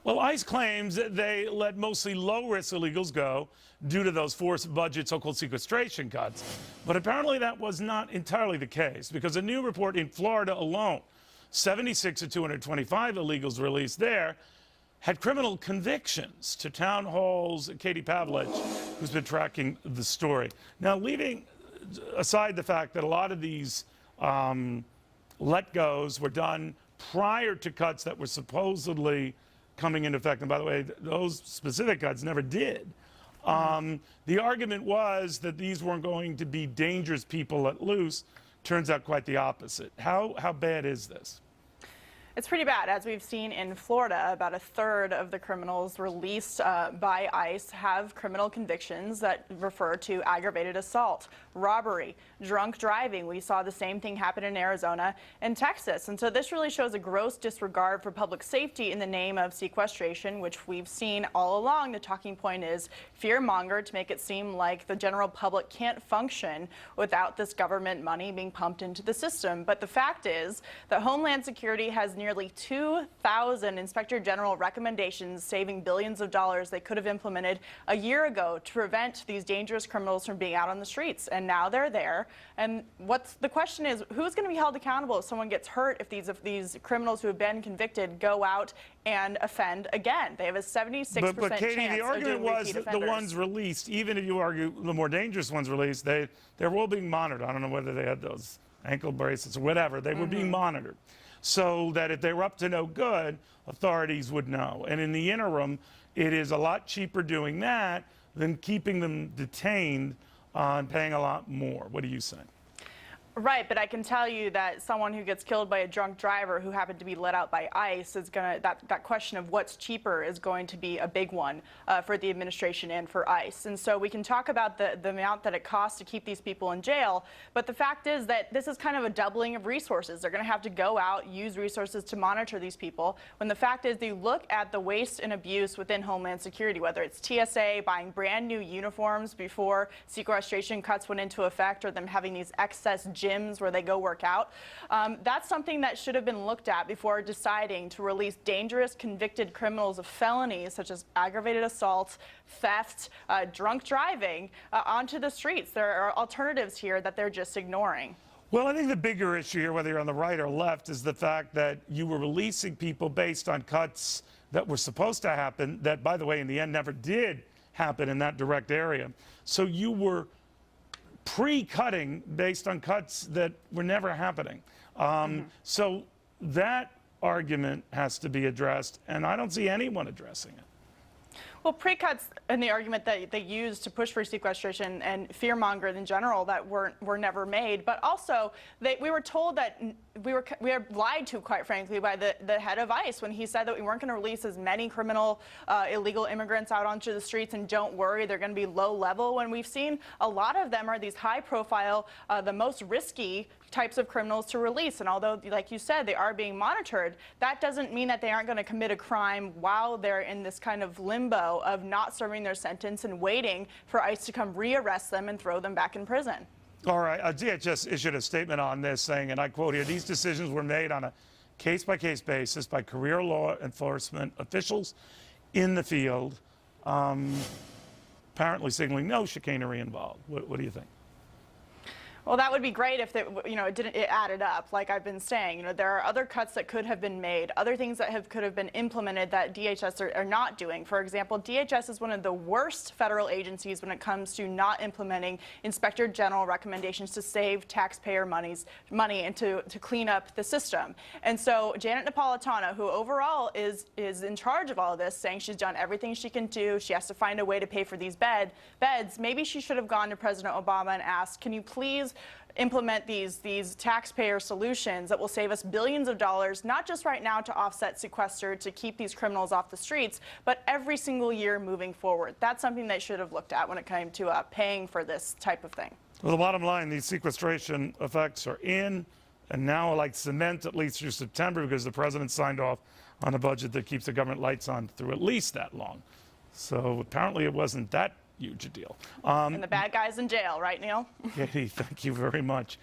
Well, ICE claims that they let mostly low-risk illegals go due to those forced budget so-called sequestration cuts. But apparently that was not entirely the case, because a new report in Florida alone, 76 of 225 illegals released there, had criminal convictions. To Town Hall's Katie Pavlich, who's been tracking the story. Now, leaving aside the fact that a lot of these let-goes were done prior to cuts that were supposedly coming into effect, and by the way, those specific cuts never did. The argument was that these weren't going to be dangerous people let loose. Turns out quite the opposite. How bad is this? It's pretty bad. As we've seen in Florida, about a third of the criminals released by ICE have criminal convictions that refer to aggravated assault, robbery, drunk driving. We saw the same thing happen in Arizona and Texas. And so this really shows a gross disregard for public safety in the name of sequestration, which we've seen all along. The talking point is fear-monger to make it seem like the general public can't function without this government money being pumped into the system. But the fact is that Homeland Security has nearly 2,000 Inspector General recommendations saving billions of dollars they could have implemented a year ago to prevent these dangerous criminals from being out on the streets. And now they're there. And the question is, who's going to be held accountable if someone gets hurt, if these criminals who have been convicted go out and offend again? They have a 76% but Katie, chance the argument was that the ones released, even if you argue the more dangerous ones released, they were being monitored. I don't know whether they had those ankle bracelets or whatever. They were being monitored, so that if they were up to no good, authorities would know. And in the interim, it is a lot cheaper doing that than keeping them detained and paying a lot more. What do you say? Right, but I can tell you that someone who gets killed by a drunk driver who happened to be let out by ICE is going to, that question of what's cheaper is going to be a big one for the administration and for ICE. And so we can talk about the amount that it costs to keep these people in jail, but the fact is that this is kind of a doubling of resources. They're going to have to go out, use resources to monitor these people, when the fact is you look at the waste and abuse within Homeland Security, whether it's TSA buying brand new uniforms before sequestration cuts went into effect, or them having these excess gyms where they go work out. That's something that should have been looked at before deciding to release dangerous convicted criminals of felonies such as aggravated assault, theft, drunk driving onto the streets. There are alternatives here that they're just ignoring. Well, I think the bigger issue here, whether you're on the right or left, is the fact that you were releasing people based on cuts that were supposed to happen, that, by the way, in the end never did happen in that direct area. So you were pre-cutting based on cuts that were never happening. So that argument has to be addressed, and I don't see anyone addressing it. Well, pre-cuts and the argument that they used to push for sequestration and fear-monger in general that were never made, but also we were told that we were lied to, quite frankly, by the head of ICE when he said that we weren't going to release as many criminal illegal immigrants out onto the streets, and don't worry, they're going to be low level, when we've seen a lot of them are these high profile, the most risky types of criminals to release. And although, like you said, they are being monitored, that doesn't mean that they aren't going to commit a crime while they're in this kind of limbo of not serving their sentence and waiting for ICE to come rearrest them and throw them back in prison. All right, DHS issued a statement on this saying, and I quote here, "These decisions were made on a case-by-case basis by career law enforcement officials in the field, apparently signaling no chicanery involved." What do you think? Well, that would be great if it added up, like I've been saying. There are other cuts that could have been made, other things that could have been implemented that DHS are not doing. For example, DHS is one of the worst federal agencies when it comes to not implementing Inspector General recommendations to save taxpayer money and to clean up the system. And so Janet Napolitano, who overall is in charge of all of this, saying she's done everything she can do, she has to find a way to pay for these beds, maybe she should have gone to President Obama and asked, can you please implement these taxpayer solutions that will save us billions of dollars, not just right now to offset sequester, to keep these criminals off the streets, but every single year moving forward. That's something they should have looked at when it came to paying for this type of thing. Well, the bottom line, these sequestration effects are in, and now like cement at least through September, because the president signed off on a budget that keeps the government lights on through at least that long. So apparently it wasn't that huge a deal. And the bad guys in jail, right, Neil? Katie, thank you very much.